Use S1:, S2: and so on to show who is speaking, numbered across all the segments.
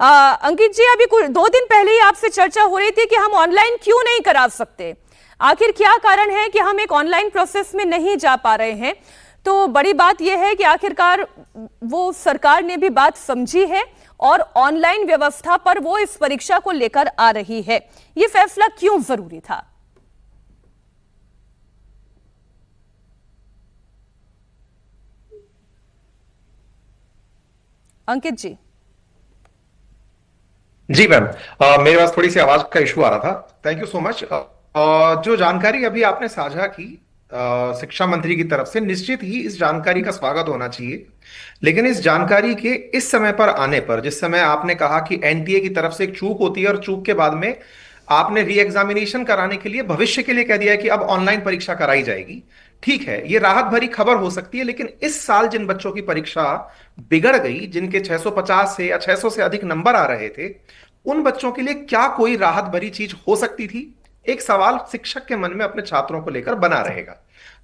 S1: अंकित जी, अभी कुछ 2 दिन पहले ही आपसे चर्चा हो रही थी कि हम ऑनलाइन क्यों नहीं करा सकते। आखिर क्या कारण है कि हम एक ऑनलाइन प्रोसेस में नहीं जा पा रहे हैं? तो बड़ी बात यह है कि आखिरकार वो सरकार ने भी बात समझी है और ऑनलाइन व्यवस्था पर वो इस परीक्षा को लेकर आ रही है। ये फैसला क्यों जरूरी था? अंकित जी।
S2: जी मैम, मेरे पास थोड़ी सी आवाज का इशू आ रहा था। Thank you so much. जो जानकारी अभी आपने साझा की शिक्षा मंत्री की तरफ से, निश्चित ही इस जानकारी का स्वागत होना चाहिए। लेकिन इस जानकारी के इस समय पर आने पर, जिस समय आपने कहा कि एनटीए की तरफ से एक चूक होती है और चूक के बाद में आपने री एग्जामिनेशन कराने के लिए भविष्य के लिए कह दिया है कि अब ऑनलाइन परीक्षा कराई जाएगी। ठीक है, ये राहत भरी खबर हो सकती है, लेकिन इस साल जिन बच्चों की परीक्षा बिगड़ गई, जिनके 650 से या 600 से अधिक नंबर आ रहे थे, उन बच्चों के लिए क्या कोई राहत भरी चीज हो सकती थी? एक सवाल शिक्षक के मन में अपने छात्रों को लेकर बना रहेगा।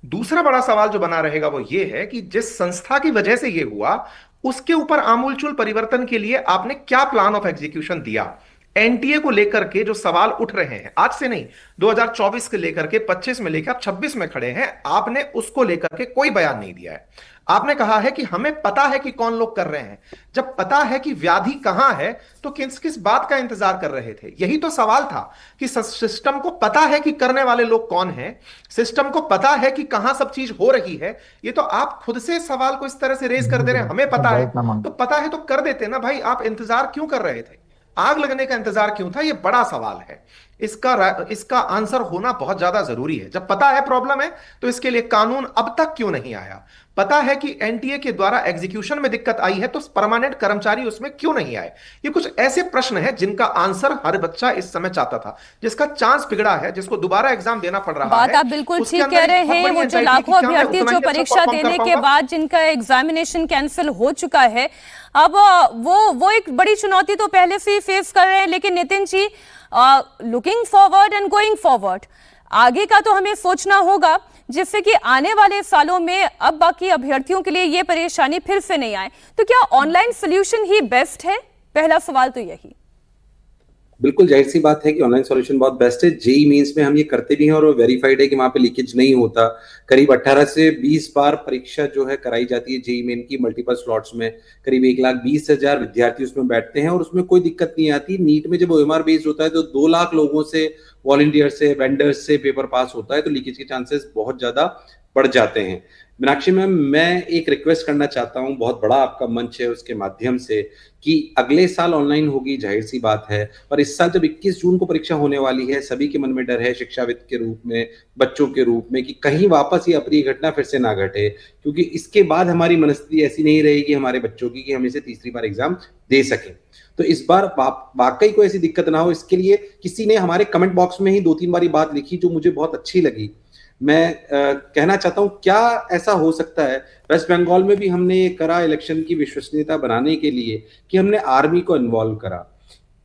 S2: दूसरा बड़ा सवाल जो बना रहेगा वो ये है कि जिस संस्था की वजह से ये हुआ, उसके ऊपर आमूलचूल परिवर्तन के लिए आपने क्या प्लान ऑफ एग्जीक्यूशन दिया? एनटीए को लेकर के जो सवाल उठ रहे हैं, आज से नहीं, 2024 के लेकर के 25 में लेकर आप 26 में खड़े हैं, आपने उसको लेकर के कोई बयान नहीं दिया है। आपने कहा है कि हमें पता है कि कौन लोग कर रहे हैं। जब पता है कि व्याधि कहां है, तो किस किस बात का इंतजार कर रहे थे? यही तो सवाल था कि सिस्टम को पता है कि करने वाले लोग कौन हैं, सिस्टम को पता है कि कहां सब चीज हो रही है। ये तो आप खुद से सवाल को इस तरह से रेज कर दे रहे हैं, हमें पता है। तो पता है तो कर देते ना भाई, आप इंतजार क्यों कर रहे थे? आग लगने का इंतजार क्यों था? यह बड़ा सवाल है। इसका आंसर होना बहुत ज्यादा जरूरी है। जब पता है प्रॉब्लम है, तो इसके लिए कानून अब तक क्यों नहीं आया? पता है कि एनटीए के द्वारा एग्जीक्यूशन में दिक्कत आई है, तो परमानेंट कर्मचारी उसमें क्यों नहीं आए? ये कुछ ऐसे प्रश्न हैं जिनका आंसर हर बच्चा इस समय चाहता था। जिसका चांस बिगड़ा है, जिसको दोबारा एग्जाम देना पड़ रहा
S1: बात
S2: है,
S1: आप बिल्कुल ठीक कह रहे हैं। वो जो लाखों अभ्यर्थी जो परीक्षा देने के बाद जिनका एग्जामिनेशन कैंसिल हो चुका है, अब वो एक बड़ी चुनौती तो पहले से ही फेस कर रहे हैं। लेकिन Nitin ji, looking forward and going forward, आगे का तो हमें सोचना होगा, जिससे कि आने वाले सालों में अब बाकी अभ्यर्थियों के लिए ये परेशानी फिर से नहीं आए। तो क्या ऑनलाइन सोल्यूशन ही बेस्ट है? पहला सवाल तो यही।
S3: बिल्कुल जाहिर सी बात है कि ऑनलाइन सॉल्यूशन बहुत बेस्ट है। जेई मेंस में हम ये करते भी हैं और वो वेरीफाइड है कि वहां पे लीकेज नहीं होता। करीब 18 से 20 बार परीक्षा जो है कराई जाती है जेई मेन की मल्टीपल स्लॉट्स में। करीब 1,20,000 विद्यार्थी उसमें बैठते हैं और उसमें कोई दिक्कत नहीं आती। नीट में जब ओएमआर बेस्ड होता है तो 2 लाख लोगों से, वॉलंटियर से, वेंडर्स से पेपर पास होता है, तो लीकेज के चांसेस बहुत ज्यादा बढ़ जाते हैं। मीनाक्षी मैम, मैं एक रिक्वेस्ट करना चाहता हूं, बहुत बड़ा आपका मंच है, उसके माध्यम से, कि अगले साल ऑनलाइन होगी, जाहिर सी बात है, पर इस साल जब 21 जून को परीक्षा होने वाली है, सभी के मन में डर है, शिक्षाविद के रूप में, बच्चों के रूप में, कि कहीं वापस ये अप्रिय घटना फिर से ना घटे, क्योंकि इसके बाद हमारी मनस्थिति ऐसी नहीं रहेगी हमारे बच्चों की कि हम इसे तीसरी बार एग्जाम दे सकें। तो इस बार वाकई कोई ऐसी दिक्कत ना हो, इसके लिए किसी ने हमारे कमेंट बॉक्स में ही 2-3 बारी बात लिखी जो मुझे बहुत अच्छी लगी। मैं कहना चाहता हूं, क्या ऐसा हो सकता है, वेस्ट बंगाल में भी हमने ये करा इलेक्शन की विश्वसनीयता बनाने के लिए कि हमने आर्मी को इन्वॉल्व करा।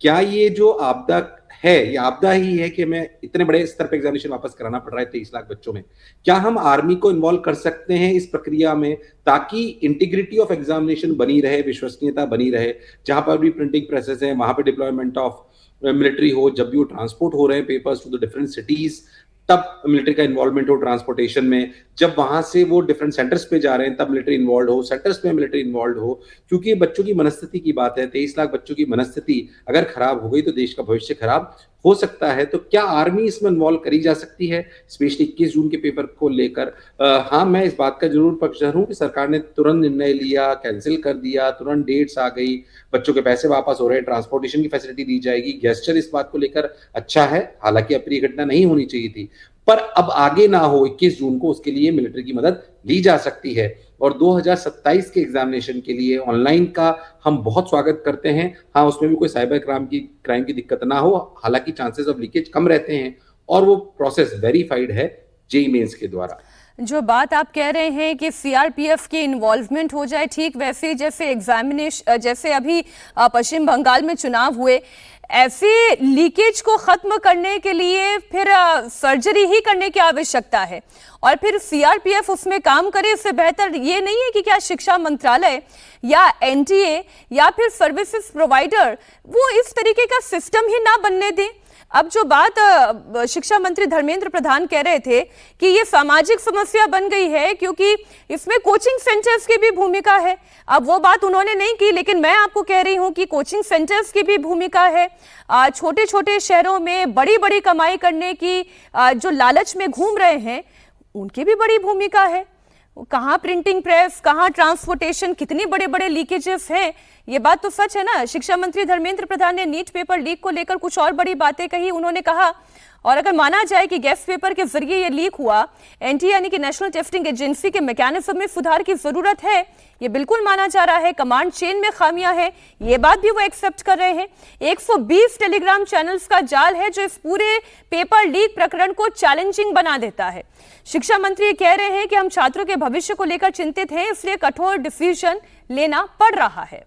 S3: क्या ये जो आपदा है, ये आपदा ही है कि हमें इतने बड़े स्तर पर एग्जामिनेशन वापस कराना पड़ रहा है 23 लाख बच्चों में? क्या हम आर्मी को इन्वॉल्व कर सकते हैं इस प्रक्रिया में, ताकि इंटीग्रिटी ऑफ एग्जामिनेशन बनी रहे, विश्वसनीयता बनी रहे? जहां पर भी प्रिंटिंग प्रेसेस है, वहां पर डिप्लॉयमेंट ऑफ मिलिट्री हो, जब भी वो ट्रांसपोर्ट हो रहे हैं papers to the different cities, तब मिलिट्री का इन्वॉल्वमेंट हो ट्रांसपोर्टेशन में। जब वहां से वो डिफरेंट सेंटर्स पे जा रहे हैं, तब मिलिट्री इन्वॉल्व हो, सेंटर्स में मिलिट्री इन्वॉल्व हो। क्योंकि बच्चों की मनस्थिति की बात है, 23 लाख बच्चों की मनस्थिति अगर खराब हो गई तो देश का भविष्य खराब हो सकता है। तो क्या आर्मी इसमें इन्वॉल्व करी जा सकती है, स्पेशली 21 जून के पेपर को लेकर? हाँ, मैं इस बात का जरूर पक्षधर हूं कि सरकार ने तुरंत निर्णय लिया, कैंसिल कर दिया, तुरंत डेट्स आ गई, बच्चों के पैसे वापस हो रहे हैं, ट्रांसपोर्टेशन की फैसिलिटी दी जाएगी। गेस्चर इस बात को लेकर अच्छा है, हालांकि अप्रिय घटना नहीं होनी चाहिए थी, पर अब आगे ना हो 21 जून को, उसके लिए मिलिट्री की मदद ली जा सकती है। और 2027 के एग्जामिनेशन के लिए ऑनलाइन का हम बहुत स्वागत करते हैं। हाँ, उसमें भी कोई साइबर क्राइम की दिक्कत ना हो, हालांकि चांसेस ऑफ लीकेज कम रहते हैं और वो प्रोसेस वेरीफाइड है जेई मेंस के द्वारा।
S1: जो बात आप कह रहे हैं कि सीआरपीएफ की इन्वॉल्वमेंट हो जाए, ठीक वैसे ही जैसे एग्जामिनेशन, जैसे अभी पश्चिम बंगाल में चुनाव हुए, ऐसे लीकेज को खत्म करने के लिए फिर सर्जरी ही करने की आवश्यकता है और फिर सीआरपीएफ उसमें काम करे। इससे बेहतर ये नहीं है कि क्या शिक्षा मंत्रालय या एनटीए या फिर सर्विसेज प्रोवाइडर वो इस तरीके का सिस्टम ही ना बनने दें। अब जो बात शिक्षा मंत्री धर्मेंद्र प्रधान कह रहे थे कि ये सामाजिक समस्या बन गई है क्योंकि इसमें कोचिंग सेंटर्स की भी भूमिका है। अब वो बात उन्होंने नहीं की, लेकिन मैं आपको कह रही हूं कि कोचिंग सेंटर्स की भी भूमिका है। छोटे छोटे शहरों में बड़ी बड़ी कमाई करने की जो लालच में घूम रहे हैं उनकी भी बड़ी भूमिका है। कहाँ प्रिंटिंग प्रेस, कहाँ ट्रांसपोर्टेशन, कितने बड़े बड़े लीकेजेस हैं। ये बात तो सच है ना। शिक्षा मंत्री धर्मेंद्र प्रधान ने नीट पेपर लीक को लेकर कुछ और बड़ी बातें कही। उन्होंने कहा, और अगर माना जाए कि गेस्ट पेपर के जरिए ये लीक हुआ, एनटीए यानी कि नेशनल टेस्टिंग एजेंसी के मैकेनिज्म में सुधार की जरूरत है, ये बिल्कुल माना जा रहा है। कमांड चेन में खामियां हैं, ये बात भी वो एक्सेप्ट कर रहे हैं। 120 टेलीग्राम चैनल्स का जाल है जो इस पूरे पेपर लीक प्रकरण को चैलेंजिंग बना देता है। शिक्षा मंत्री कह रहे हैं कि हम छात्रों के भविष्य को लेकर चिंतित हैं, इसलिए कठोर डिसीजन लेना पड़ रहा है।